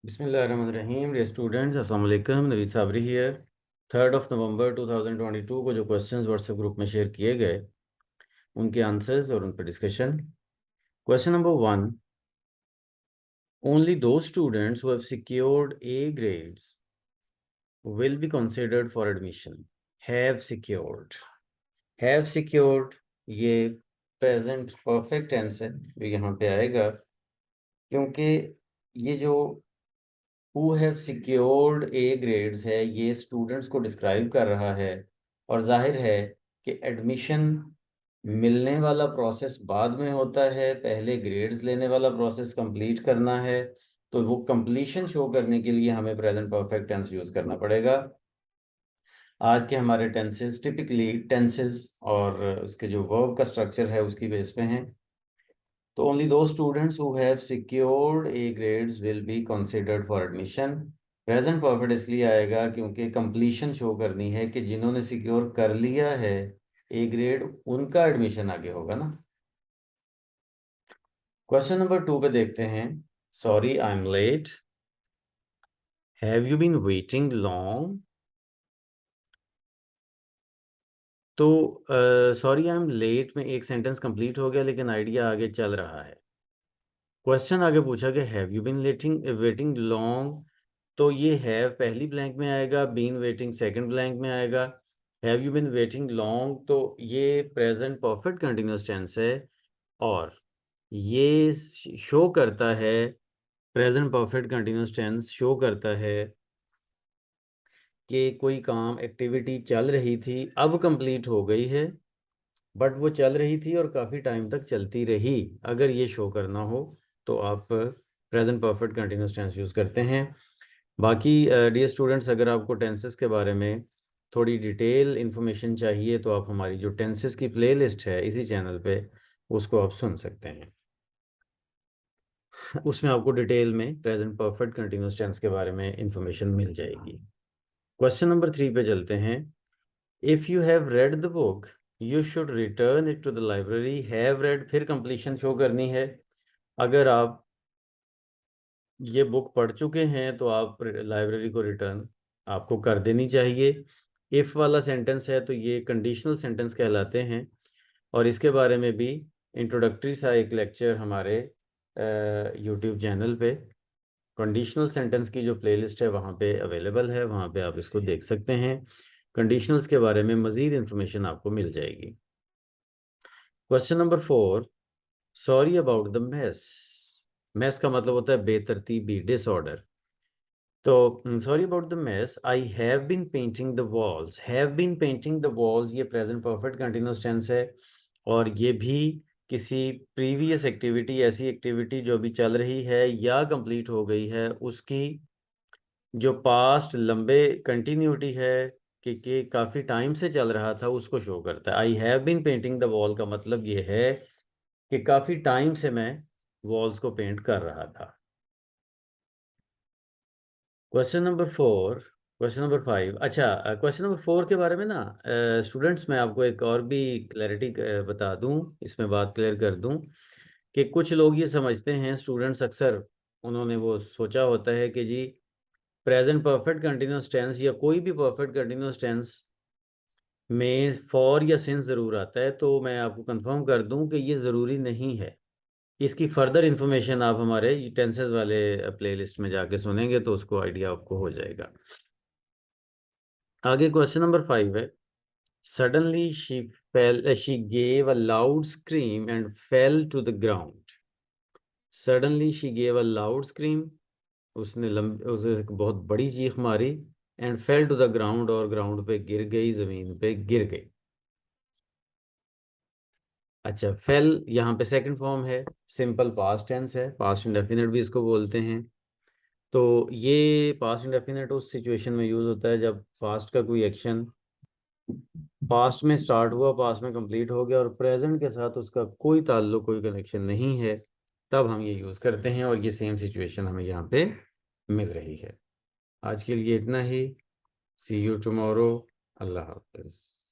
बिस्मिल्लाहिर्रहमानिर्रहीम। Dear students, अस्सलाम वालेकुम। नवीद साबरी हियर। 3 नवंबर 2022 को जो क्वेश्चंस व्हाट्सएप ग्रुप में शेयर किए गए उनके आंसर्स और उन पर डिस्कशन। क्वेश्चन नंबर 1, ओनली दो students who have secured A grades will be considered for admission. Have secured ये प्रेजेंट परफेक्ट टेंस है जो यहाँ पे आएगा, क्योंकि ये जो who have secured A grades है ये स्टूडेंट्स को डिस्क्राइब कर रहा है, और जाहिर है कि एडमिशन मिलने वाला प्रोसेस बाद में होता है, पहले ग्रेड्स लेने वाला प्रोसेस कंप्लीट करना है। तो वो कंप्लीशन शो करने के लिए हमें प्रेजेंट परफेक्ट टेंस यूज करना पड़ेगा। आज के हमारे टेंसेस टिपिकली टेंसेस और उसके जो वर्ब का स्ट्रक्चर है उसकी बेस पे हैं। तो ओनली दो students who have secured A grades will be considered for admission. Present perfect इसलिए आएगा क्योंकि कंप्लीशन शो करनी है कि जिन्होंने सिक्योर कर लिया है ए ग्रेड उनका एडमिशन आगे होगा ना। क्वेश्चन नंबर 2 पे देखते हैं। Sorry I am late, have you been waiting long. तो सॉरी आई एम लेट में एक सेंटेंस कंप्लीट हो गया, लेकिन आइडिया आगे चल रहा है। क्वेश्चन आगे पूछा कि have you been waiting long, तो ये हैव पहली ब्लैंक में आएगा, बीन वेटिंग सेकंड ब्लैंक में आएगा। Have you been waiting long तो ये प्रेजेंट परफेक्ट कंटिन्यूअस टेंस है, और ये शो करता है, present perfect continuous tense show करता है कि कोई काम एक्टिविटी चल रही थी, अब कंप्लीट हो गई है, बट वो चल रही थी और काफ़ी टाइम तक चलती रही। अगर ये शो करना हो तो आप present perfect continuous tense use करते हैं। बाकी डियर स्टूडेंट्स, अगर आपको टेंसेस के बारे में थोड़ी डिटेल इन्फॉर्मेशन चाहिए तो आप हमारी जो टेंसेस की प्लेलिस्ट है इसी चैनल पे उसको आप सुन सकते हैं। उसमें आपको डिटेल में प्रेजेंट परफेक्ट कंटिन्यूअस टेंस के बारे में इंफॉर्मेशन मिल जाएगी। क्वेश्चन नंबर 3 पे चलते हैं। If you have read the book you should return it to the library. Have read फिर कंप्लीशन शो करनी है। अगर आप ये बुक पढ़ चुके हैं तो आप लाइब्रेरी को रिटर्न आपको कर देनी चाहिए। इफ़ वाला सेंटेंस है तो ये कंडीशनल सेंटेंस कहलाते हैं, और इसके बारे में भी इंट्रोडक्टरी सा एक लेक्चर हमारे यूट्यूब चैनल पे कंडीशनल सेंटेंस की जो प्लेलिस्ट है वहाँ पे अवेलेबल है, वहाँ पे आप इसको देख सकते हैं। कंडीशनल्स के बारे में मज़ीद इन्फॉर्मेशन आपको मिल जाएगी। Question number 4, sorry about the mess. Mess का मतलब होता है बेतरतीबी, डिसऑर्डर। तो sorry about the mess, I have been painting the walls. Have been painting the walls ये प्रेजेंट परफेक्ट कंटिन्यूअस टेंस है, और ये भी किसी प्रीवियस एक्टिविटी, ऐसी एक्टिविटी जो अभी चल रही है या कंप्लीट हो गई है, उसकी जो पास्ट लंबे कंटिन्यूटी है कि काफ़ी टाइम से चल रहा था उसको शो करता है। I have been painting the wall का मतलब ये है कि काफ़ी टाइम से मैं वॉल्स को पेंट कर रहा था। Question number 4, question number 5। अच्छा, क्वेश्चन नंबर 4 के बारे में ना स्टूडेंट्स मैं आपको एक और भी क्लैरिटी बता दूं, इसमें बात क्लियर कर दूं कि कुछ लोग ये समझते हैं, स्टूडेंट्स अक्सर उन्होंने वो सोचा होता है कि जी प्रेजेंट परफेक्ट कंटिन्यूअस टेंस या कोई भी परफेक्ट कंटिन्यूअस टेंस में फॉर या सिंस ज़रूर आता है। तो मैं आपको कंफर्म कर दूं कि ये ज़रूरी नहीं है। इसकी फर्दर इन्फॉर्मेशन आप हमारे टेंसेस वाले प्लेलिस्ट में जाके सुनेंगे तो उसको आइडिया आपको हो जाएगा। आगे क्वेश्चन नंबर 5 है। Suddenly she gave a loud scream and fell to the ground. Suddenly she gave a loud scream, उसने एक बहुत बड़ी चीख मारी, and fell to the ground और ग्राउंड पे गिर गई, जमीन पे गिर गई। अच्छा, फेल यहाँ पे सेकंड फॉर्म है, सिंपल पास्ट टेंस है, पास्ट इंडेफिनिट भी इसको बोलते हैं। तो ये पास्ट इंडेफिनिट उस सिचुएशन में यूज होता है जब पास्ट का कोई एक्शन पास्ट में स्टार्ट हुआ, पास्ट में कंप्लीट हो गया और प्रेजेंट के साथ उसका कोई ताल्लुक, कोई कनेक्शन नहीं है, तब हम ये यूज़ करते हैं, और ये सेम सिचुएशन हमें यहाँ पे मिल रही है। आज के लिए इतना ही। सी यू टुमारो। अल्लाह हाफिज़।